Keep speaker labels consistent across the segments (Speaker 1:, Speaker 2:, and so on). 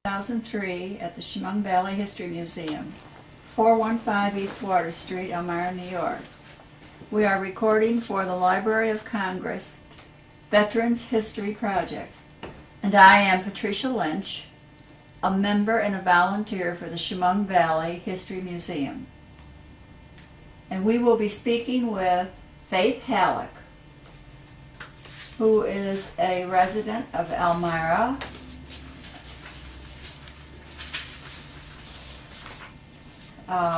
Speaker 1: 2003 at the Chemung Valley History Museum, 415 East Water Street, Elmira, New York. We are recording for the Library of Congress Veterans History Project, and I am Patricia Lynch, a member and a volunteer for the Chemung Valley History Museum. And we will be speaking with Faith Hallock, who is a resident of Elmira,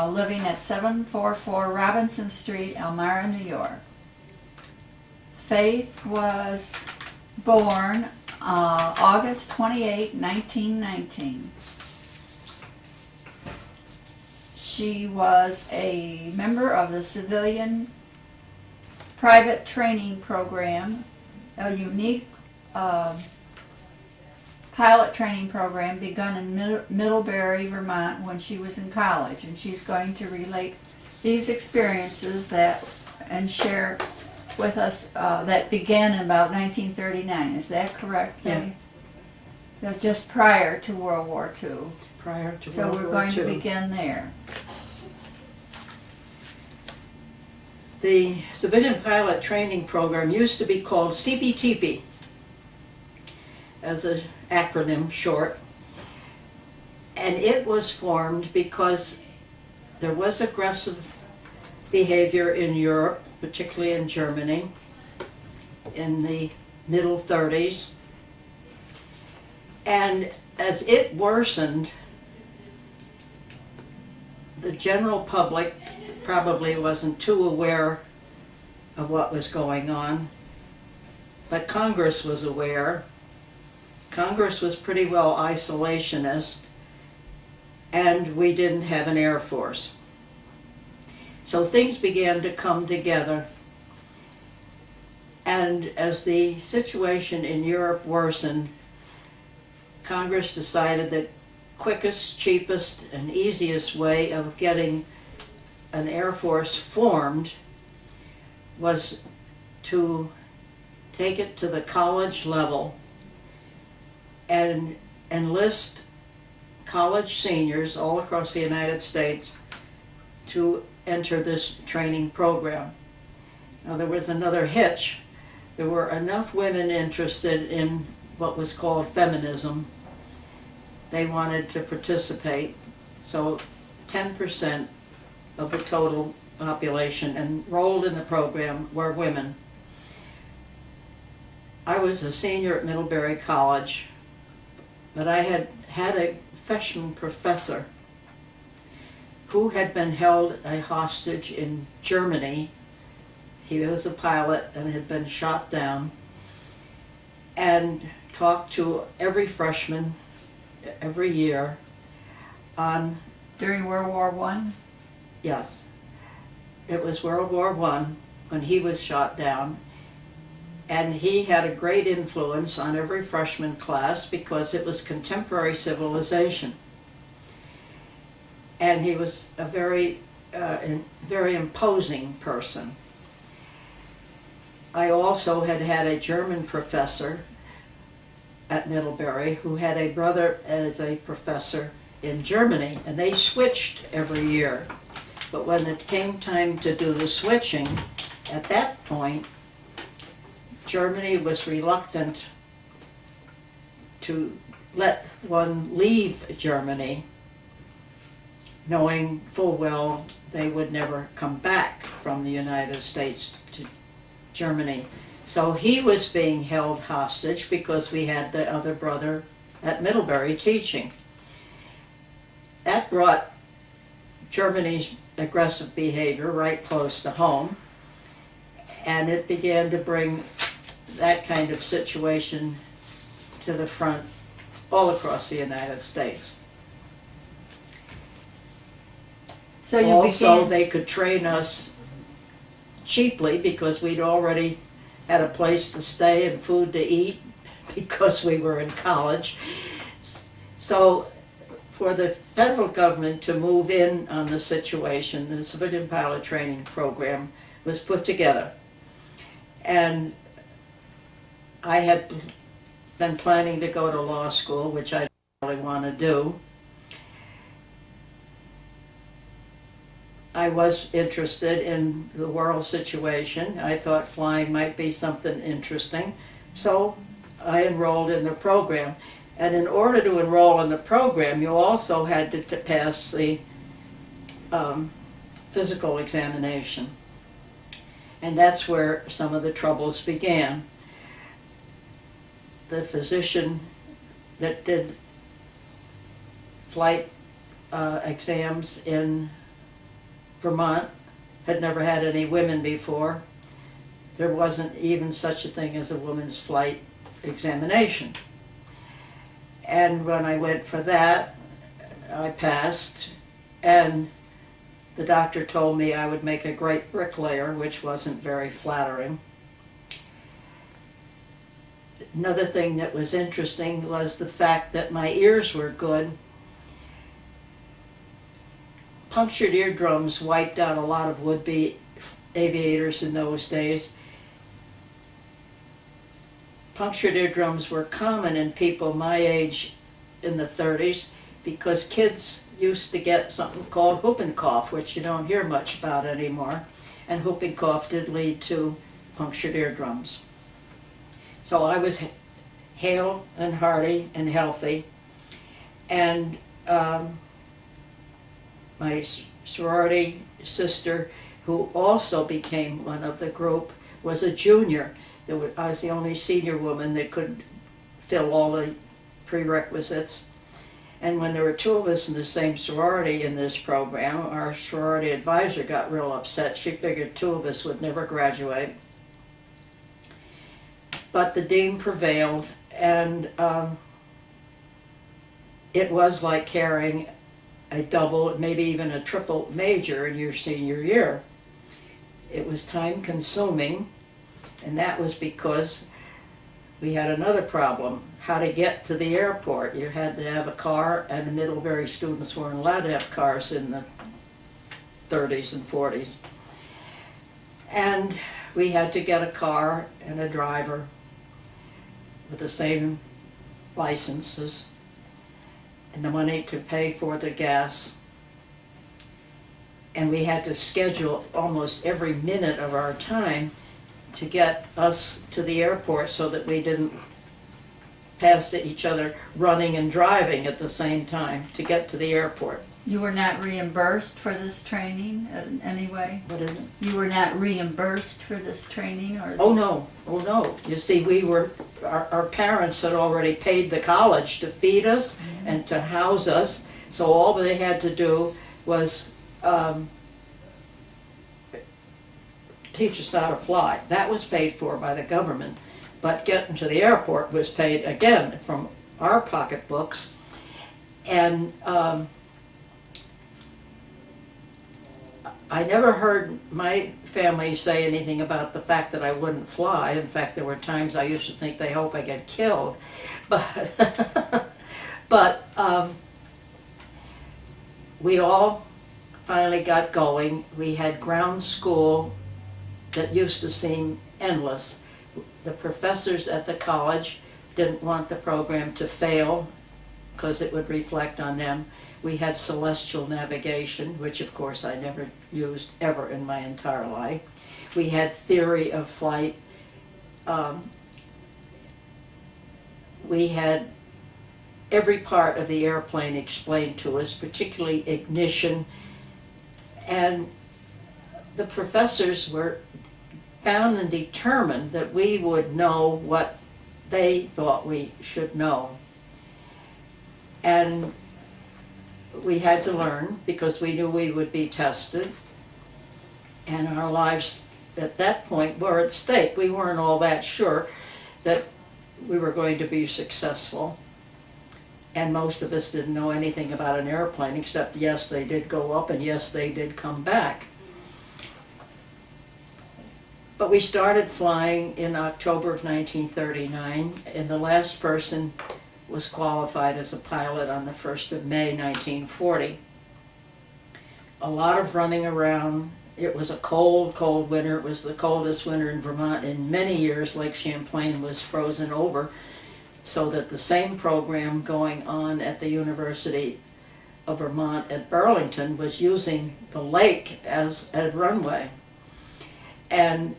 Speaker 1: living at 744 Robinson Street, Elmira, New York. Faith was born August 28, 1919. She was a member of the Civilian Private Training Program, a unique pilot training program begun in Middlebury, Vermont when she was in college. And she's going to relate these experiences and share with us that began in about 1939. Is that correct, Faith?
Speaker 2: Yeah.
Speaker 1: That's just prior to World War II.
Speaker 2: Prior to
Speaker 1: So
Speaker 2: World
Speaker 1: we're
Speaker 2: War
Speaker 1: going to
Speaker 2: II.
Speaker 1: begin there.
Speaker 2: The Civilian Pilot Training Program used to be called CBTP, as an acronym short, and it was formed because there was aggressive behavior in Europe, particularly in Germany, in the middle 30s, and as it worsened, the general public probably wasn't too aware of what was going on, but Congress was aware. Congress was pretty well isolationist, and we didn't have an Air Force. So things began to come together, and as the situation in Europe worsened, Congress decided that quickest, cheapest, and easiest way of getting an Air Force formed was to take it to the college level and enlist college seniors all across the United States to enter this training program. Now there was another hitch. There were enough women interested in what was called feminism. They wanted to participate, so 10% of the total population enrolled in the program were women. I was a senior at Middlebury College, but I had a freshman professor who had been held a hostage in Germany. He was a pilot and had been shot down, and talked to every freshman every year on...
Speaker 1: During World War I?
Speaker 2: Yes. It was World War I when he was shot down, and he had a great influence on every freshman class because it was contemporary civilization. And he was a very imposing person. I also had a German professor at Middlebury who had a brother as a professor in Germany, and they switched every year. But when it came time to do the switching, at that point, Germany was reluctant to let one leave Germany, knowing full well they would never come back from the United States to Germany. So he was being held hostage because we had the other brother at Middlebury teaching. That brought Germany's aggressive behavior right close to home, and it began to bring that kind of situation to the front all across the United States.
Speaker 1: So you
Speaker 2: also, they could train us cheaply because we'd already had a place to stay and food to eat because we were in college. So for the federal government to move in on the situation, the Civilian Pilot Training Program was put together. And I had been planning to go to law school, which I really want to do. I was interested in the world situation. I thought flying might be something interesting. So I enrolled in the program. And in order to enroll in the program, you also had to pass the physical examination. And that's where some of the troubles began. The physician that did flight exams in Vermont had never had any women before. There wasn't even such a thing as a woman's flight examination. And when I went for that, I passed, and the doctor told me I would make a great bricklayer, which wasn't very flattering. Another thing that was interesting was the fact that my ears were good. Punctured eardrums wiped out a lot of would-be aviators in those days. Punctured eardrums were common in people my age in the 30s because kids used to get something called whooping cough, which you don't hear much about anymore. And whooping cough did lead to punctured eardrums. So I was hale and hearty and healthy. And my sorority sister, who also became one of the group, was a junior. I was the only senior woman that could fill all the prerequisites. And when there were two of us in the same sorority in this program, our sorority advisor got real upset. She figured two of us would never graduate. But the dean prevailed, and it was like carrying a double, maybe even a triple major in your senior year. It was time consuming, and that was because we had another problem, how to get to the airport. You had to have a car, and the Middlebury students weren't allowed to have cars in the 30s and 40s. And we had to get a car and a driver with the same licenses and the money to pay for the gas. And we had to schedule almost every minute of our time to get us to the airport so that we didn't pass each other running and driving at the same time to get to the airport.
Speaker 1: You were not reimbursed for this training in any way?
Speaker 2: What is it?
Speaker 1: You were not reimbursed for this training? Or
Speaker 2: Oh no, oh no. You see, our parents had already paid the college to feed us and to house us, so all they had to do was teach us how to fly. That was paid for by the government, but getting to the airport was paid again from our pocketbooks. And I never heard my family say anything about the fact that I wouldn't fly. In fact, there were times I used to think they hope I get killed. But we all finally got going. We had ground school that used to seem endless. The professors at the college didn't want the program to fail because it would reflect on them. We had celestial navigation, which of course I never used ever in my entire life. We had theory of flight. We had every part of the airplane explained to us, particularly ignition. And the professors were bound and determined that we would know what they thought we should know. And we had to learn because we knew we would be tested, and our lives at that point were at stake. We weren't all that sure that we were going to be successful, and most of us didn't know anything about an airplane except yes, they did go up and yes, they did come back. But we started flying in October of 1939, and the last person was qualified as a pilot on the 1st of May 1940. A lot of running around. It was a cold, cold winter. It was the coldest winter in Vermont in many years. Lake Champlain was frozen over. so that the same program going on at the University of Vermont at Burlington was using the lake as a runway. And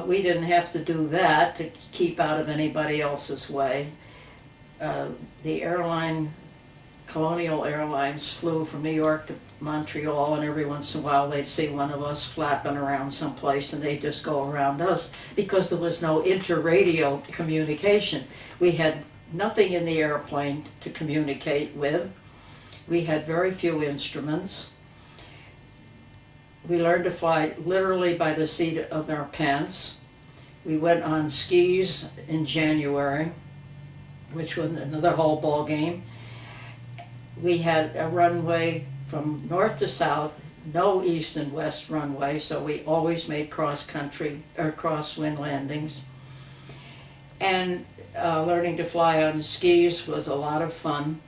Speaker 2: we didn't have to do that to keep out of anybody else's way. The airline, Colonial Airlines, flew from New York to Montreal, and every once in a while they'd see one of us flapping around someplace, and they'd just go around us because there was no inter-radio communication. We had nothing in the airplane to communicate with. We had very few instruments. We learned to fly literally by the seat of our pants. We went on skis in January, which was another whole ball game. We had a runway from north to south, no east and west runway, so we always made cross-country or crosswind landings. And learning to fly on skis was a lot of fun,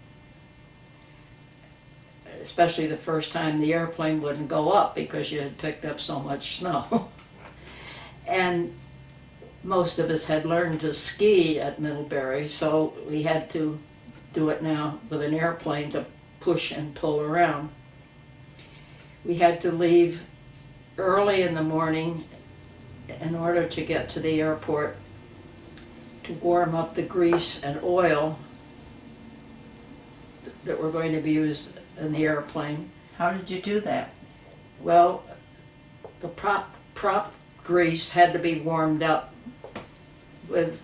Speaker 2: especially the first time the airplane wouldn't go up because you had picked up so much snow. And most of us had learned to ski at Middlebury, so we had to do it now with an airplane to push and pull around. We had to leave early in the morning in order to get to the airport to warm up the grease and oil that were going to be used in the airplane.
Speaker 1: How did you do that?
Speaker 2: Well, the prop grease had to be warmed up with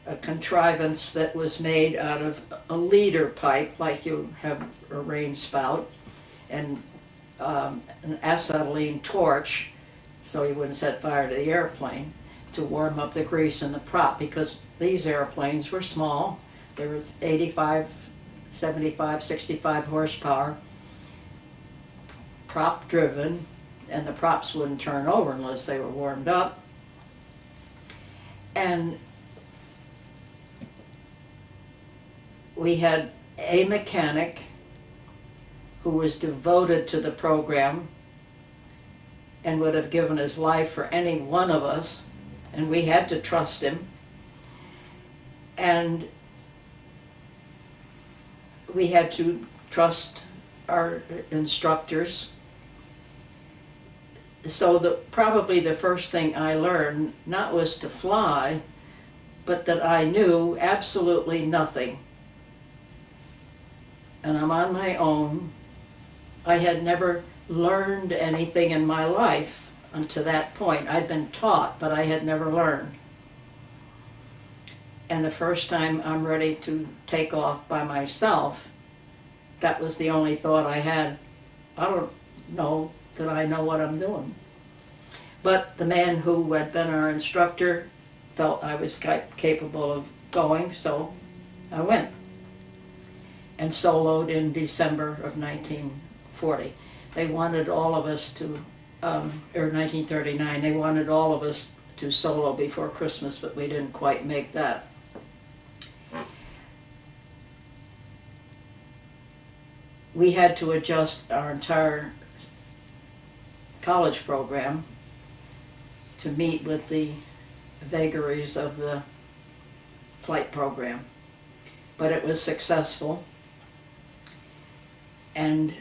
Speaker 2: a contrivance that was made out of a leader pipe, like you have a rain spout, and an acetylene torch, so you wouldn't set fire to the airplane, to warm up the grease in the prop, because these airplanes were small. They were 85, 75, 65 horsepower, prop driven, and the props wouldn't turn over unless they were warmed up. And we had a mechanic who was devoted to the program and would have given his life for any one of us, and we had to trust him. And we had to trust our instructors. So probably the first thing I learned, not was to fly, but that I knew absolutely nothing. And I'm on my own. I had never learned anything in my life until that point. I'd been taught, but I had never learned. And the first time I'm ready to take off by myself, that was the only thought I had. I don't know that I know what I'm doing. But the man who had been our instructor felt I was capable of going, so I went. And soloed in December of 1940. They wanted all of us to, or 1939, they wanted all of us to solo before Christmas, but we didn't quite make that. We had to adjust our entire college program to meet with the vagaries of the flight program. But it was successful. And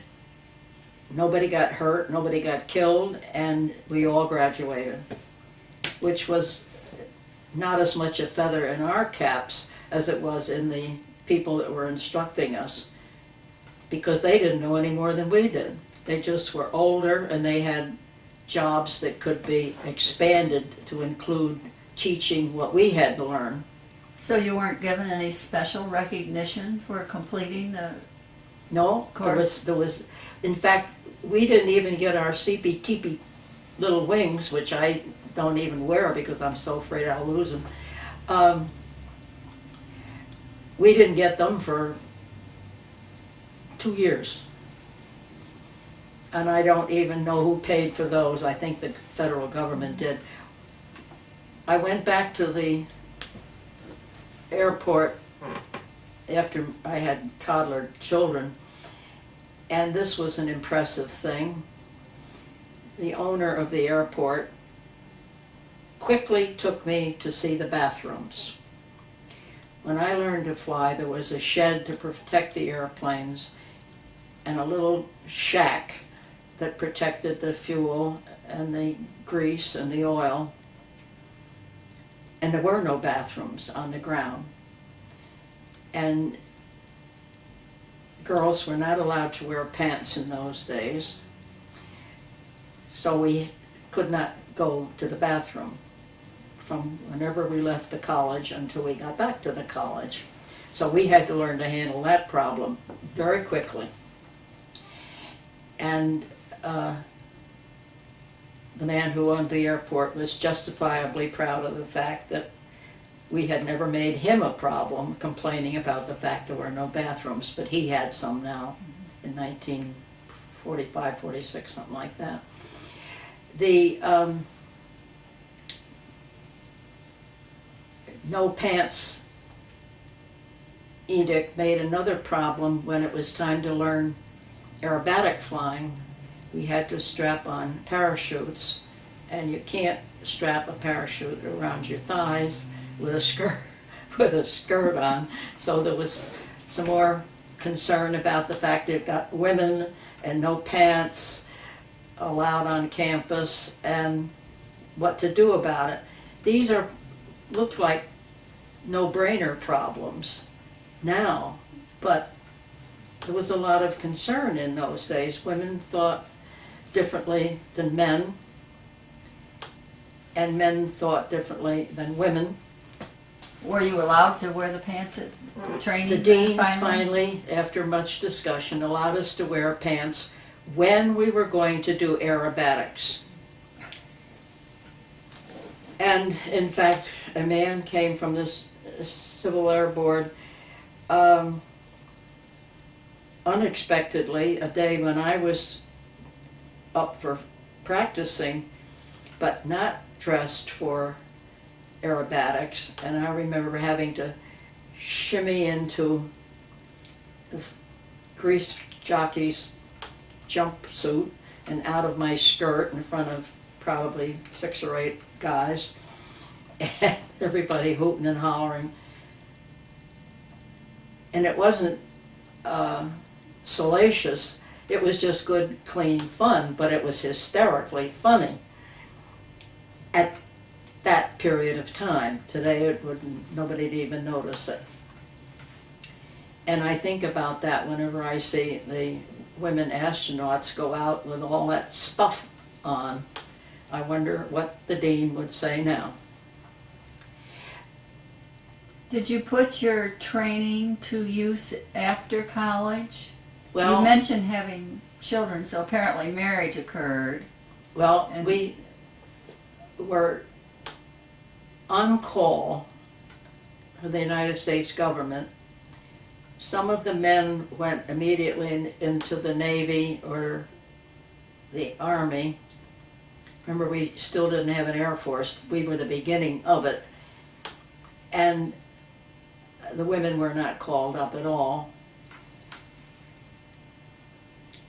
Speaker 2: nobody got hurt, nobody got killed, and we all graduated, which was not as much a feather in our caps as it was in the people that were instructing us, because they didn't know any more than we did. They just were older, and they had jobs that could be expanded to include teaching what we had to learn.
Speaker 1: So you weren't given any special recognition for completing the
Speaker 2: No,
Speaker 1: course?
Speaker 2: there was, in fact, we didn't even get our CP-TP little wings, which I don't even wear because I'm so afraid I'll lose them. We didn't get them for 2 years. And I don't even know who paid for those. I think the federal government did. I went back to the airport after I had toddler children, and this was an impressive thing. The owner of the airport quickly took me to see the bathrooms. When I learned to fly, there was a shed to protect the airplanes and a little shack that protected the fuel and the grease and the oil. And there were no bathrooms on the ground. And girls were not allowed to wear pants in those days. So we could not go to the bathroom from whenever we left the college until we got back to the college. So we had to learn to handle that problem very quickly. And the man who owned the airport was justifiably proud of the fact that we had never made him a problem complaining about the fact there were no bathrooms, but he had some now in 1945, 46, something like that. The no pants edict made another problem when it was time to learn aerobatic flying. We had to strap on parachutes, and you can't strap a parachute around your thighs with a skirt on. So there was some more concern about the fact that you've got women and no pants allowed on campus and what to do about it. These look like no-brainer problems now, but there was a lot of concern in those days. Women thought differently than men, and men thought differently than women.
Speaker 1: Were you allowed to wear the pants at training?
Speaker 2: The dean finally, after much discussion, allowed us to wear pants when we were going to do aerobatics. And in fact, a man came from this Civil Air Board unexpectedly, a day when I was up for practicing, but not dressed for aerobatics, and I remember having to shimmy into the grease jockey's jumpsuit and out of my skirt in front of probably 6 or 8 guys, and everybody hooting and hollering. And it wasn't salacious, it was just good, clean fun, but it was hysterically funny at that period of time. Today it wouldn't, nobody'd even notice it. And I think about that whenever I see the women astronauts go out with all that stuff on. I wonder what the dean would say now.
Speaker 1: Did you put your training to use after college?
Speaker 2: Well,
Speaker 1: you mentioned having children, so apparently marriage occurred.
Speaker 2: Well, we were on call for the United States government. Some of the men went immediately into the Navy or the Army. Remember, we still didn't have an Air Force. We were the beginning of it. And the women were not called up at all.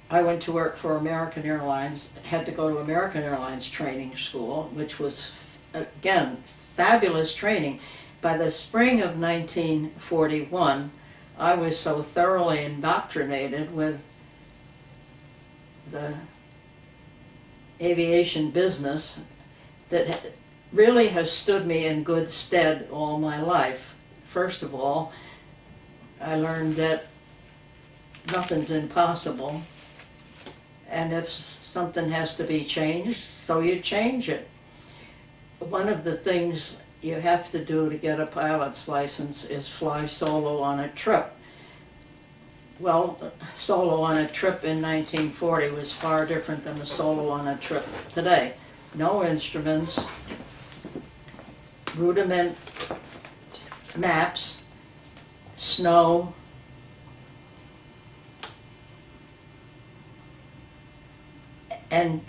Speaker 2: I went to work for American Airlines, had to go to American Airlines training school, which was, again, fabulous training. By the spring of 1941, I was so thoroughly indoctrinated with the aviation business that really has stood me in good stead all my life. First of all, I learned that nothing's impossible, and if something has to be changed, so you change it. One of the things you have to do to get a pilot's license is fly solo on a trip. Well, solo on a trip in 1940 was far different than a solo on a trip today. No instruments, rudiment maps, snow, and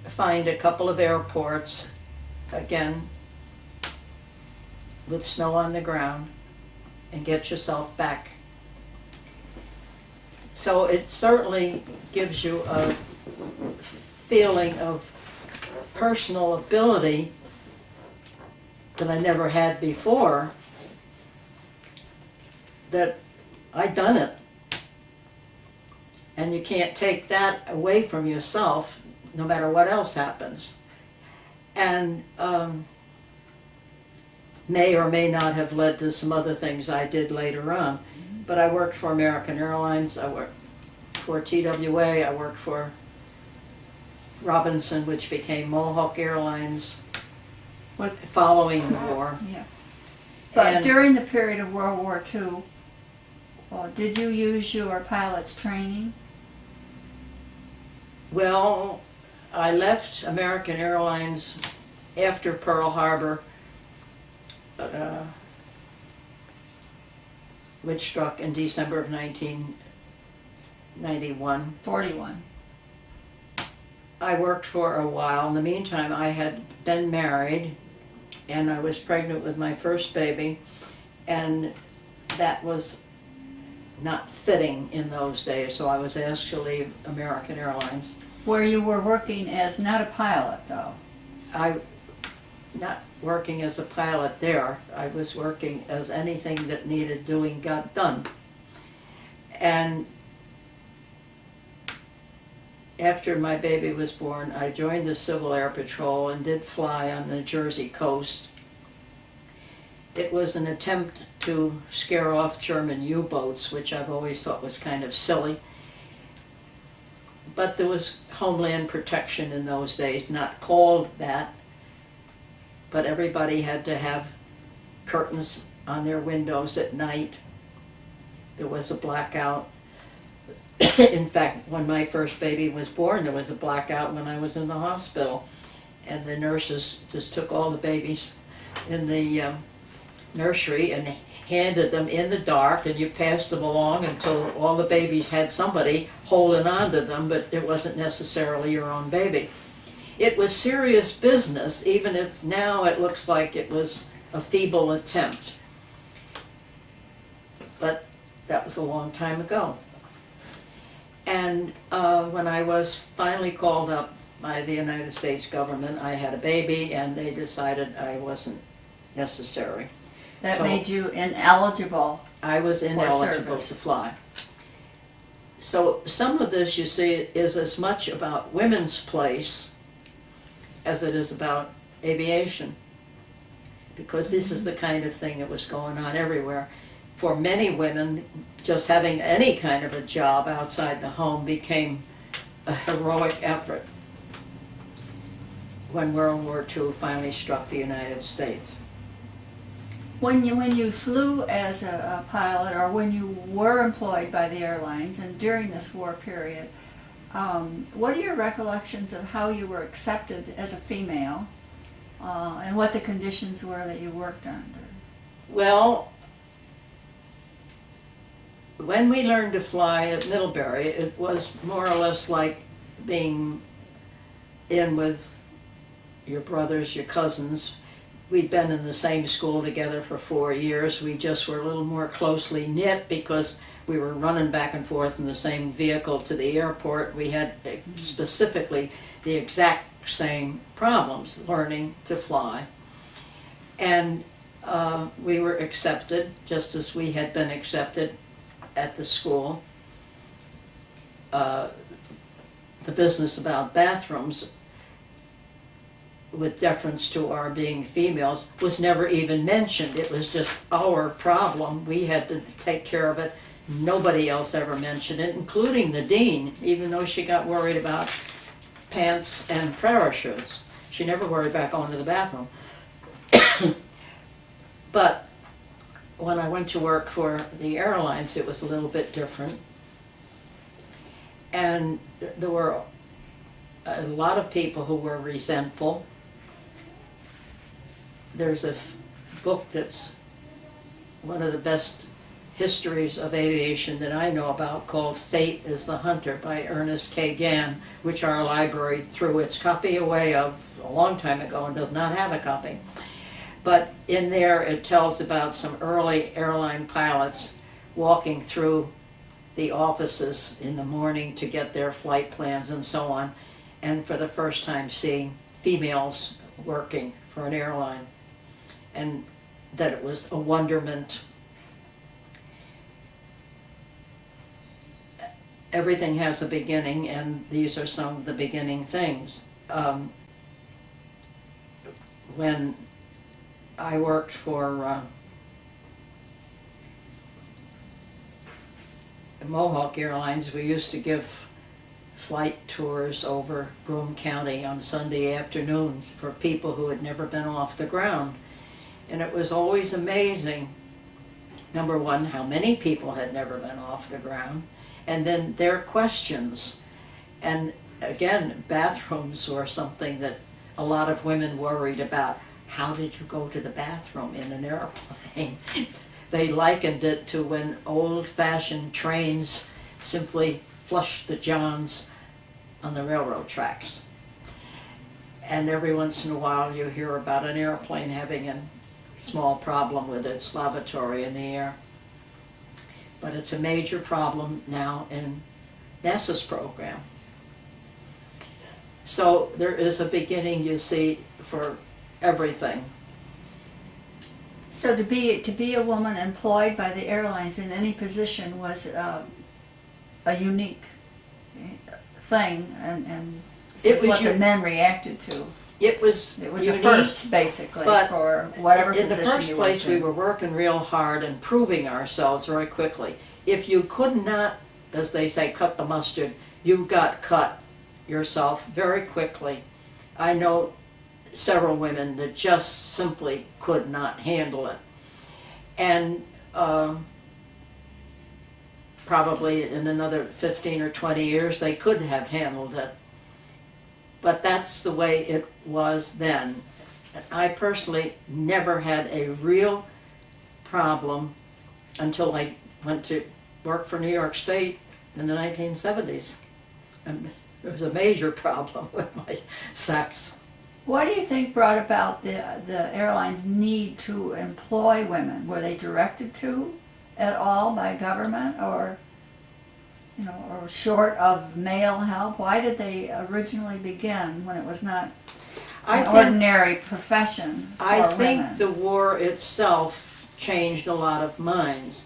Speaker 2: find a couple of airports, again, with snow on the ground, and get yourself back. So it certainly gives you a feeling of personal ability that I never had before. that I done it. And you can't take that away from yourself, no matter what else happens. And may or may not have led to some other things I did later on. But I worked for American Airlines, I worked for TWA, I worked for Robinson, which became Mohawk Airlines, following the war.
Speaker 1: Yeah. But
Speaker 2: And-
Speaker 1: during the period of World War II, did you use your pilot's training?
Speaker 2: Well, I left American Airlines after Pearl Harbor, which struck in December of 1991.
Speaker 1: 41.
Speaker 2: I worked for a while. In the meantime, I had been married, and I was pregnant with my first baby, and that was not fitting in those days, so I was asked to leave American Airlines.
Speaker 1: Where you were working as not a pilot, though.
Speaker 2: Not working as a pilot there, I was working as anything that needed doing got done. And after my baby was born, I joined the Civil Air Patrol and did fly on the Jersey coast. It was an attempt to scare off German U-boats, which I've always thought was kind of silly. But there was Homeland Protection in those days, not called that, but everybody had to have curtains on their windows at night. There was a blackout. In fact, when my first baby was born, there was a blackout when I was in the hospital. And the nurses just took all the babies in the nursery and handed them in the dark, and you passed them along until all the babies had somebody holding on to them, but it wasn't necessarily your own baby. It was serious business, even if now it looks like it was a feeble attempt. But that was a long time ago. And when I was finally called up by the United States government, I had a baby, and they decided I wasn't necessary.
Speaker 1: That
Speaker 2: So-
Speaker 1: made you ineligible.
Speaker 2: I was ineligible
Speaker 1: service.
Speaker 2: to fly. So some of this, you see, is as much about women's place as it is about aviation, because this is the kind of thing that was going on everywhere. For many women, just having any kind of a job outside the home became a heroic effort when World War II finally struck the United States.
Speaker 1: When you flew as a pilot, or when you were employed by the airlines and during this war period, what are your recollections of how you were accepted as a female, and what the conditions were that you worked under?
Speaker 2: Well, when we learned to fly at Middlebury, it was more or less like being in with your brothers, your cousins. We'd been in the same school together for 4 years. We just were a little more closely knit because we were running back and forth in the same vehicle to the airport. We had specifically the exact same problems learning to fly. And we were accepted just as we had been accepted at the school. The business about bathrooms, with deference to our being females, was never even mentioned. It was just our problem. We had to take care of it. Nobody else ever mentioned it, including the dean, even though she got worried about pants and parachutes. She never worried about going to the bathroom. But when I went to work for the airlines, it was a little bit different. And there were a lot of people who were resentful. There's a book that's one of the best histories of aviation that I know about, called Fate is the Hunter by Ernest K. Gann, which our library threw its copy away of a long time ago and does not have a copy. But in there it tells about some early airline pilots walking through the offices in the morning to get their flight plans and so on, and for the first time seeing females working for an airline, and that it was a wonderment. everything has a beginning, and these are some of the beginning things. When I worked for Mohawk Airlines, we used to give flight tours over Broome County on Sunday afternoons for people who had never been off the ground. And it was always amazing, number one, how many people had never been off the ground, and then their questions. And again, bathrooms were something that a lot of women worried about. How did you go to the bathroom in an airplane? They likened it to when old-fashioned trains simply flushed the johns on the railroad tracks. And every once in a while you hear about an airplane having a small problem with its lavatory in the air. But it's a major problem now in NASA's program. So there is a beginning, you see, for everything.
Speaker 1: So to be a woman employed by the airlines in any position was a unique thing, and this is what the men reacted to.
Speaker 2: It was
Speaker 1: a
Speaker 2: unique,
Speaker 1: first, basically,
Speaker 2: but
Speaker 1: for whatever
Speaker 2: in the
Speaker 1: position
Speaker 2: first
Speaker 1: you
Speaker 2: place
Speaker 1: worked in.
Speaker 2: we were working real hard and proving ourselves very quickly. If you could not, as they say, cut the mustard, you got cut yourself very quickly. I know several women that just simply could not handle it. And probably in another 15 or 20 years they could have handled it. But that's the way it was then. I personally never had a real problem until I went to work for New York State in the 1970s. And there was a major problem with my sex.
Speaker 1: What do you think brought about the airlines' need to employ women? Were they directed to at all by government, or or short of male help? Why did they originally begin when it was not an ordinary profession for
Speaker 2: women? I think
Speaker 1: women?
Speaker 2: the war itself changed a lot of minds.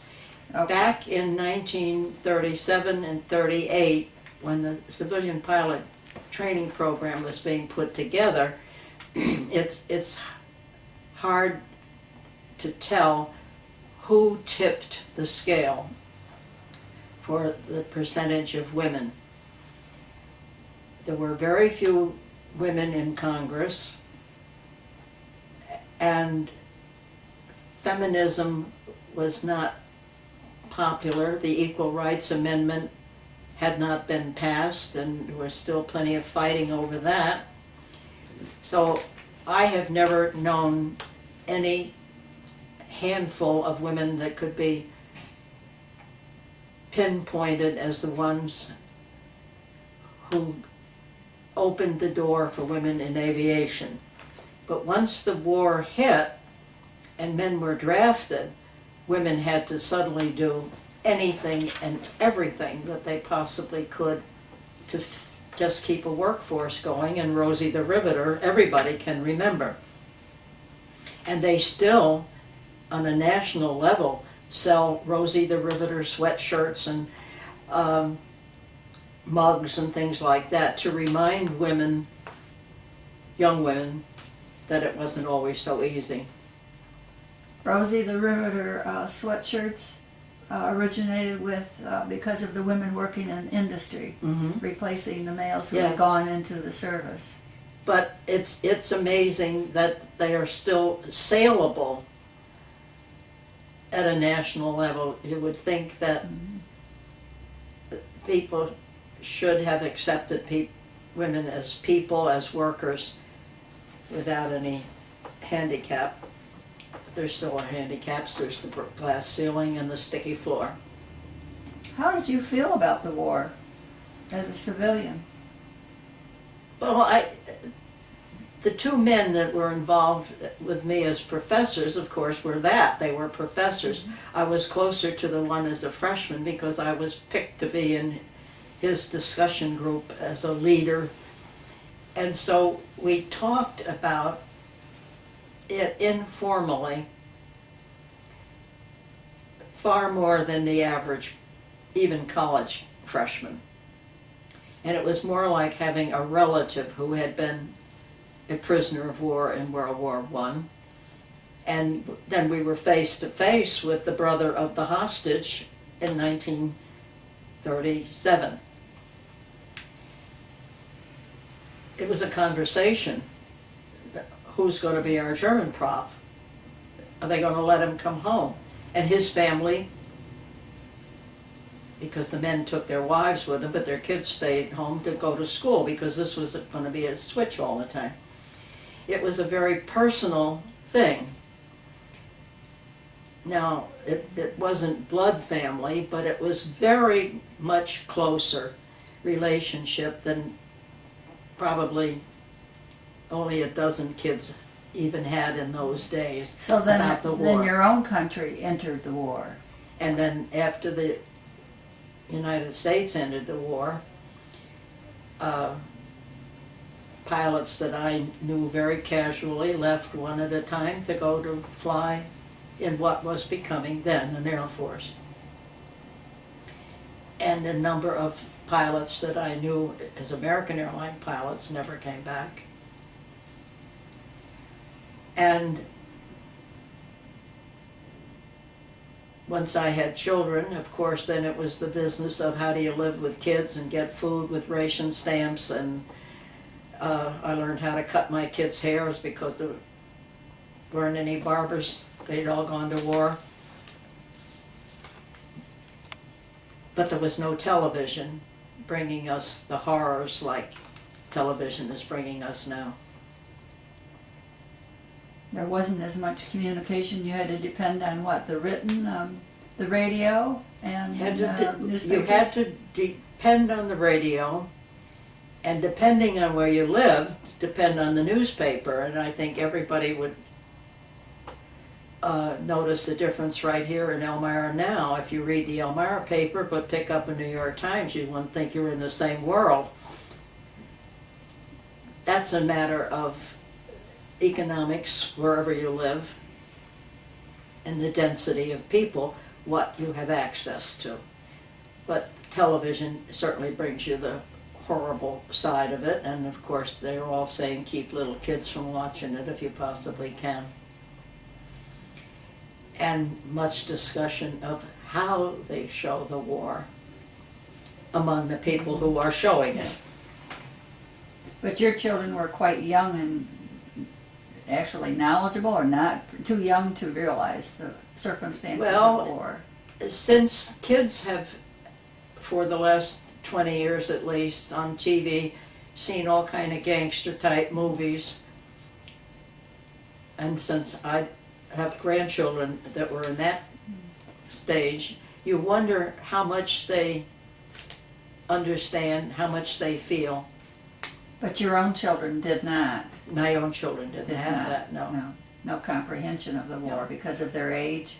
Speaker 1: Okay.
Speaker 2: Back in 1937 and 38, when the civilian pilot training program was being put together, it's hard to tell who tipped the scale for the percentage of women. There were very few women in Congress, and feminism was not popular. The Equal Rights Amendment had not been passed, and there was still plenty of fighting over that. So I have never known any handful of women that could be pinpointed as the ones who opened the door for women in aviation. But once the war hit and men were drafted, women had to suddenly do anything and everything that they possibly could to just keep a workforce going, and Rosie the Riveter, everybody can remember. And they still, on a national level, sell Rosie the Riveter sweatshirts and mugs and things like that to remind women, young women, that it wasn't always so easy.
Speaker 1: Rosie the Riveter sweatshirts originated with because of the women working in industry, replacing the males who had gone into the service.
Speaker 2: But it's amazing that they are still saleable at a national level. You would think that people should have accepted women as people, as workers, without any handicap. There still are handicaps. There's the glass ceiling and the sticky floor.
Speaker 1: How did you feel about the war as a civilian?
Speaker 2: Well, the two men that were involved with me as professors, of course, were that. They were professors. I was closer to the one as a freshman because I was picked to be in his discussion group as a leader. And so we talked about it informally far more than the average, even college freshman. And it was more like having a relative who had been a prisoner of war in World War I. And then we were face to face with the brother of the hostage in 1937. It was a conversation. Who's going to be our German prof? Are they going to let him come home? And his family, because the men took their wives with them, but their kids stayed home to go to school because this was going to be a switch all the time. It was a very personal thing. Now, it wasn't blood family, but it was very much closer relationship than probably only a dozen kids even had in those days.
Speaker 1: So then,
Speaker 2: about the war.
Speaker 1: then your own country entered the war.
Speaker 2: And then after the United States ended the war, pilots that I knew very casually left one at a time to go to fly in what was becoming then an Air Force. And a number of pilots that I knew as American airline pilots never came back. And once I had children, of course, then it was the business of how do you live with kids and get food with ration stamps. And I learned how to cut my kids' hairs because there weren't any barbers. They'd all gone to war. But there was no television bringing us the horrors like television is bringing us now.
Speaker 1: There wasn't as much communication. You had to depend on what? The written, the radio, and newspapers?
Speaker 2: You had to depend on the radio, and depending on where you lived, depend on the newspaper. And I think everybody would notice the difference right here in Elmira now. If you read the Elmira paper but pick up a New York Times, you wouldn't think you're in the same world. That's a matter of economics wherever you live and the density of people, what you have access to. But television certainly brings you the horrible side of it, and of course they're all saying keep little kids from watching it if you possibly can. And much discussion of how they show the war among the people who are showing it.
Speaker 1: But your children were quite young and actually knowledgeable, or not too young to realize the circumstances of the war?
Speaker 2: Since kids have, for the last 20 years at least, on TV, seen all kind of gangster type movies, and since I have grandchildren that were in that stage, you wonder how much they understand, how much they feel.
Speaker 1: But your own children did not.
Speaker 2: My own children didn't have that, no.
Speaker 1: No comprehension of the war
Speaker 2: No.
Speaker 1: because of their age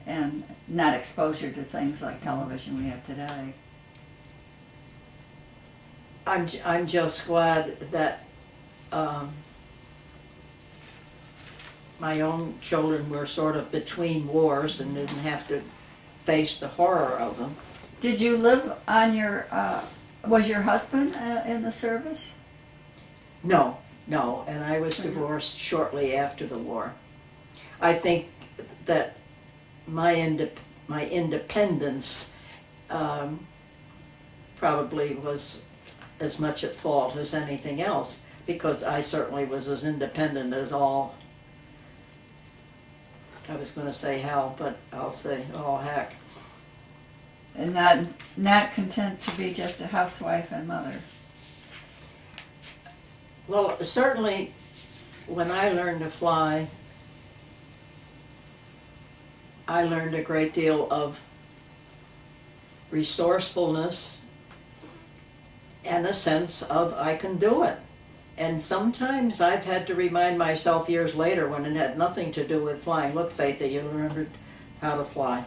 Speaker 1: and not exposure to things like television we have today.
Speaker 2: I'm just glad that my own children were sort of between wars and didn't have to face the horror of them.
Speaker 1: Did you live on your, was your husband in the service?
Speaker 2: No, and I was divorced shortly after the war. I think that my independence probably was as much at fault as anything else, because I certainly was as independent as all, I was going to say hell, but I'll say all heck.
Speaker 1: And not content to be just a housewife and mother?
Speaker 2: Well, certainly when I learned to fly, I learned a great deal of resourcefulness and a sense of I can do it. And sometimes I've had to remind myself years later when it had nothing to do with flying, look, Faitha, you remembered how to fly.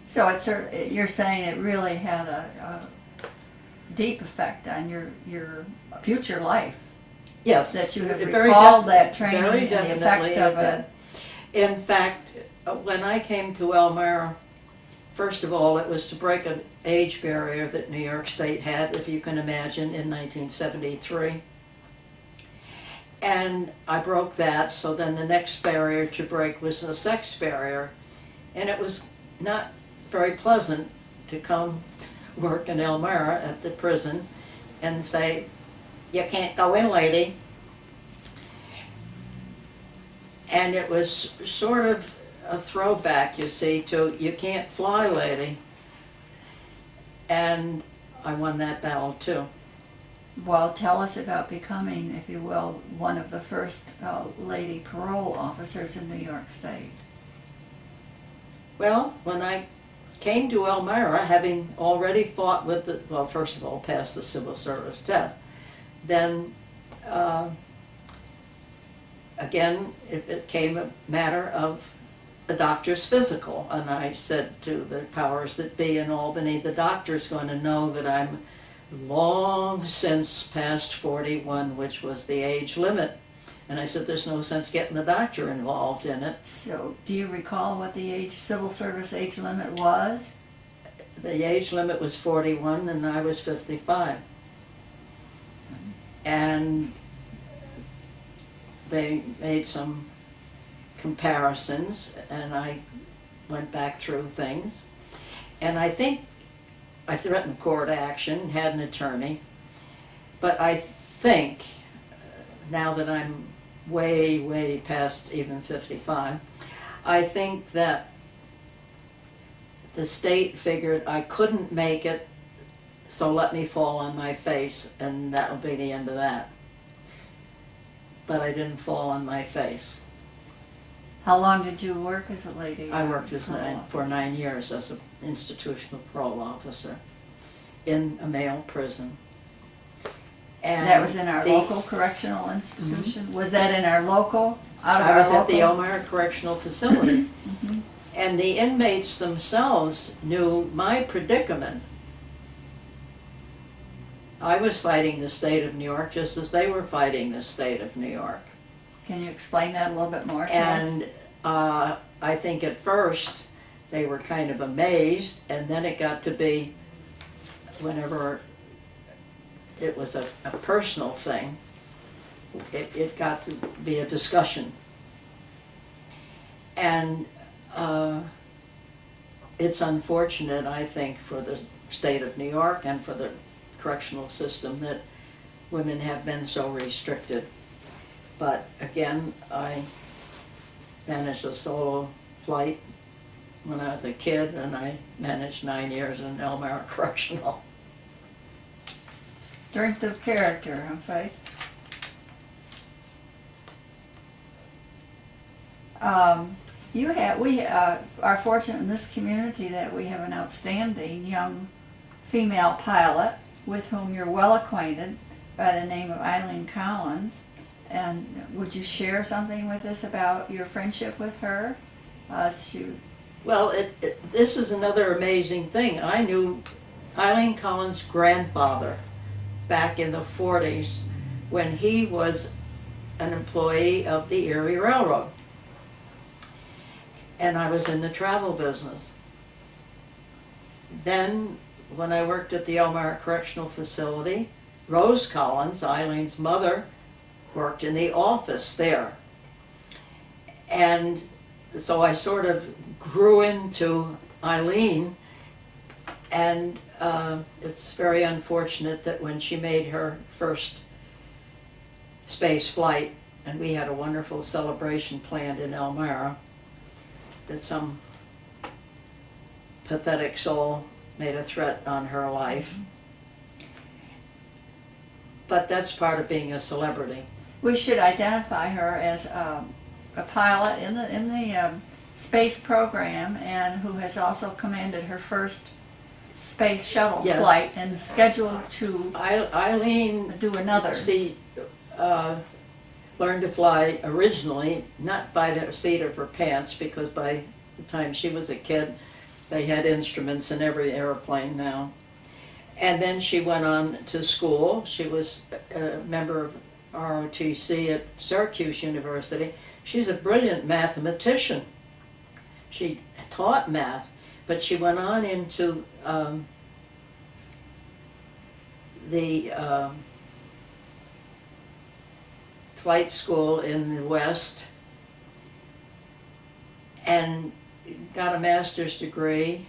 Speaker 1: So you're saying it really had a deep effect on your future life?
Speaker 2: Yes.
Speaker 1: That you have
Speaker 2: very
Speaker 1: recalled that training
Speaker 2: very
Speaker 1: and the effects of it?
Speaker 2: In fact, when I came to Elmira First of all, it was to break an age barrier that New York State had, if you can imagine, in 1973. And I broke that, so then the next barrier to break was the sex barrier. And it was not very pleasant to come work in Elmira at the prison and say, "You can't go in, lady." And it was sort of a throwback, you see, to "You can't fly, lady." And I won that battle too.
Speaker 1: Well, tell us about becoming, if you will, one of the first lady parole officers in New York State.
Speaker 2: Well, when I came to Elmira, having already fought with the, well, first of all, passed the civil service test, then again, it became a matter of a doctor's physical. And I said to the powers that be in Albany, the doctor's going to know that I'm long since past 41, which was the age limit. And I said, there's no sense getting the doctor involved in it.
Speaker 1: So, do you recall what the civil service age limit was?
Speaker 2: The age limit was 41 and I was 55. And they made some comparisons and I went back through things. And I think I threatened court action, had an attorney, but I think, now that I'm way, way past even 55, I think that the state figured I couldn't make it, so let me fall on my face, and that will be the end of that. But I didn't fall on my face.
Speaker 1: How long did you work as a lady?
Speaker 2: I worked for 9 years as an institutional parole officer in a male prison. And
Speaker 1: that was in our local correctional institution? Mm-hmm. Was that in our local?
Speaker 2: I was at the Elmira Correctional Facility. Mm-hmm. And the inmates themselves knew my predicament. I was fighting the state of New York just as they were fighting the state of New York.
Speaker 1: Can you explain that a little bit more to us?
Speaker 2: And I think at first they were kind of amazed, and then it got to be, whenever it was a personal thing, it got to be a discussion. And it's unfortunate, I think, for the state of New York and for the correctional system that women have been so restricted. But again, I managed a solo flight when I was a kid, and I managed 9 years in Elmira Correctional.
Speaker 1: Strength of character, huh, Faith? We are fortunate in this community that we have an outstanding young female pilot with whom you're well acquainted by the name of Eileen Collins. And would you share something with us about your friendship with her?
Speaker 2: Well, this is another amazing thing. I knew Eileen Collins' grandfather back in the 40s when he was an employee of the Erie Railroad. And I was in the travel business. Then, when I worked at the Elmira Correctional Facility, Rose Collins, Eileen's mother, worked in the office there. And so I sort of grew into Eileen, and it's very unfortunate that when she made her first space flight, and we had a wonderful celebration planned in Elmira, that some pathetic soul made a threat on her life. But that's part of being a celebrity.
Speaker 1: We should identify her as a pilot in the space program, and who has also commanded her first space shuttle flight and scheduled to
Speaker 2: Eileen
Speaker 1: do another.
Speaker 2: Learned to fly originally, not by the seat of her pants, because by the time she was a kid, they had instruments in every airplane now. And then she went on to school. She was a member of ROTC at Syracuse University. She's a brilliant mathematician. She taught math, But she went on into the flight school in the West and got a master's degree,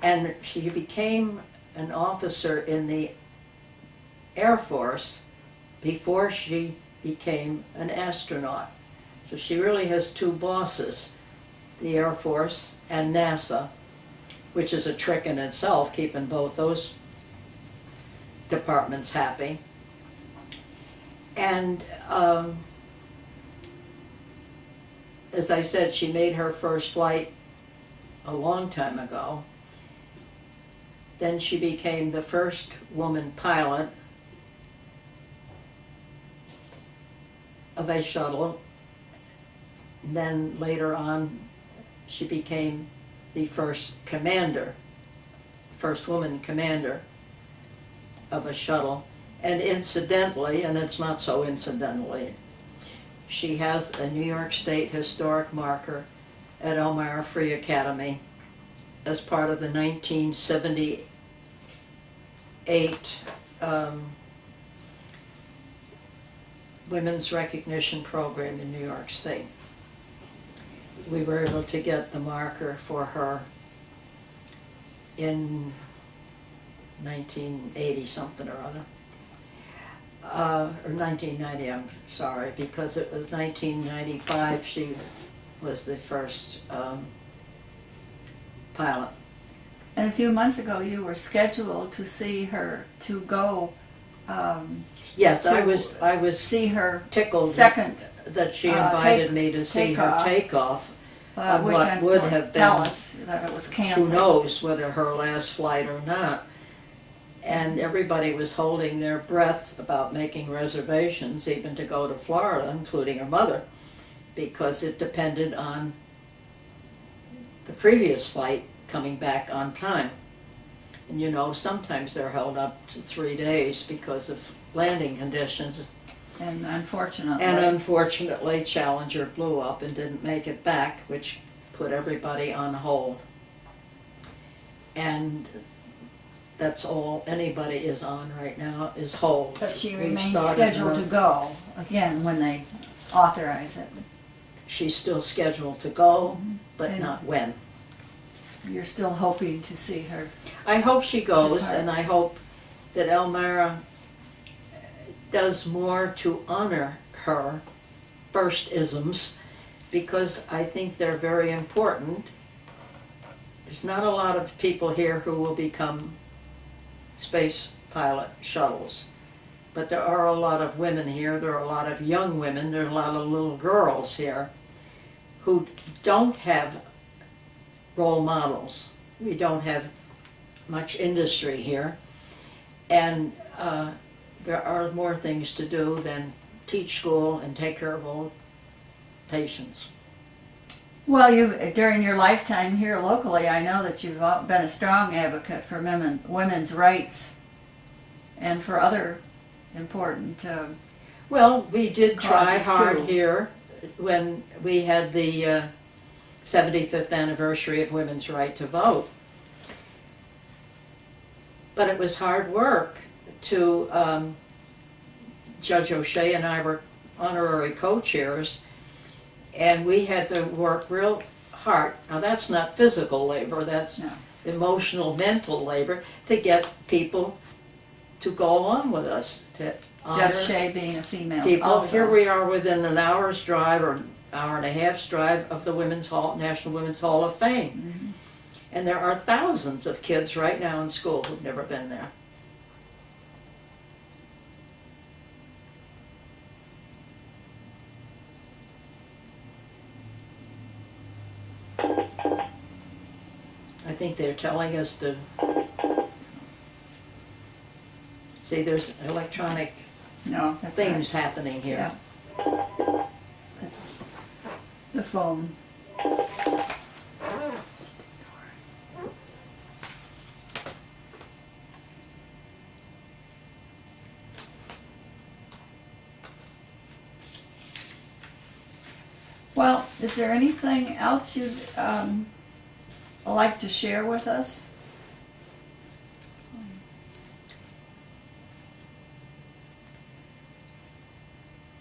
Speaker 2: and she became an officer in the Air Force before she became an astronaut. So she really has two bosses, the Air Force and NASA, which is a trick in itself, keeping both those departments happy. And as I said, she made her first flight a long time ago. Then she became the first woman pilot of a shuttle. And then later on, she became the first commander, first woman commander of a shuttle. And incidentally, and it's not so incidentally, she has a New York State historic marker at Elmira Free Academy as part of the 1978 Women's Recognition Program in New York State. We were able to get the marker for her in 1980 something or other. Or 1990, I'm sorry, because it was 1995 she was the first pilot.
Speaker 1: And a few months ago, you were scheduled to see her, to go
Speaker 2: Yes,
Speaker 1: to
Speaker 2: I was
Speaker 1: see her
Speaker 2: tickled
Speaker 1: second,
Speaker 2: that she invited me to see her takeoff. On
Speaker 1: which
Speaker 2: what would have been,
Speaker 1: tell us that it was canceled.
Speaker 2: who knows whether her last flight or not. And everybody was holding their breath about making reservations, even to go to Florida, including her mother, because it depended on the previous flight coming back on time. And you know, sometimes they're held up to 3 days because of landing conditions.
Speaker 1: And unfortunately.
Speaker 2: And unfortunately, Challenger blew up and didn't make it back, which put everybody on hold. And that's all anybody is on right now, is hold.
Speaker 1: But she
Speaker 2: We've
Speaker 1: remains
Speaker 2: started
Speaker 1: scheduled
Speaker 2: her-
Speaker 1: to go, again, when they authorize it.
Speaker 2: She's still scheduled to go, but
Speaker 1: And-
Speaker 2: not when.
Speaker 1: You're still hoping to see her.
Speaker 2: I hope she goes,
Speaker 1: Depart.
Speaker 2: and I hope that Elmira does more to honor her first-isms, because I think they're very important. There's not a lot of people here who will become space pilot shuttles, but there are a lot of women here, there are a lot of young women, there are a lot of little girls here who don't have role models. We don't have much industry here, and there are more things to do than teach school and take care of old patients.
Speaker 1: Well, during your lifetime here locally, I know that you've been a strong advocate for women's rights and for other important
Speaker 2: Well, we did try
Speaker 1: causes,
Speaker 2: hard
Speaker 1: too.
Speaker 2: here when we had the 75th anniversary of women's right to vote. But it was hard work to, Judge O'Shea and I were honorary co-chairs, and we had to work real hard. Now that's not physical labor, that's
Speaker 1: No.
Speaker 2: emotional, mental labor, to get people to go along with us, to honor
Speaker 1: Judge Shea being a female
Speaker 2: people.
Speaker 1: also.
Speaker 2: Here we are within an hour's drive or hour and a half's drive of the National Women's Hall of Fame.
Speaker 1: Mhm.
Speaker 2: And there are thousands of kids right now in school who've never been there. I think they're telling us to see there's electronic
Speaker 1: No, that's
Speaker 2: things happening here.
Speaker 1: Yeah. That's the phone. Just ignore it. Well, is there anything else you'd like to share with us?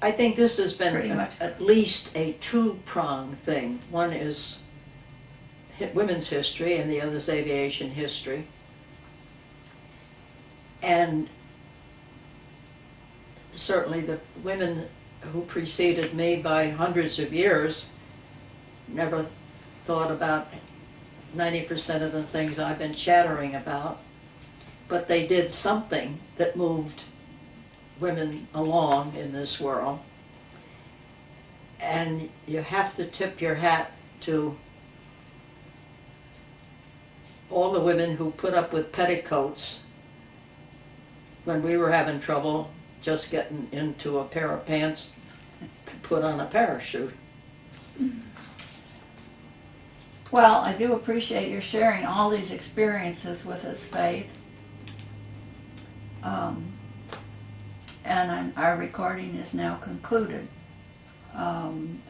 Speaker 2: I think this has been
Speaker 1: Pretty much.
Speaker 2: at least a two-pronged thing. One is women's history and the other is aviation history. And certainly the women who preceded me by hundreds of years never thought about 90% of the things I've been chattering about, but they did something that moved women along in this world. And you have to tip your hat to all the women who put up with petticoats when we were having trouble just getting into a pair of pants to put on a parachute.
Speaker 1: Well, I do appreciate your sharing all these experiences with us, Faith. And our recording is now concluded.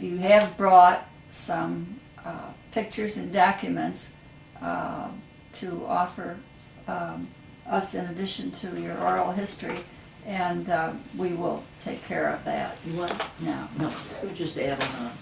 Speaker 1: You have brought some pictures and documents to offer us in addition to your oral history, and we will take care of that
Speaker 2: You want?
Speaker 1: now.
Speaker 2: No, we'll just add it on.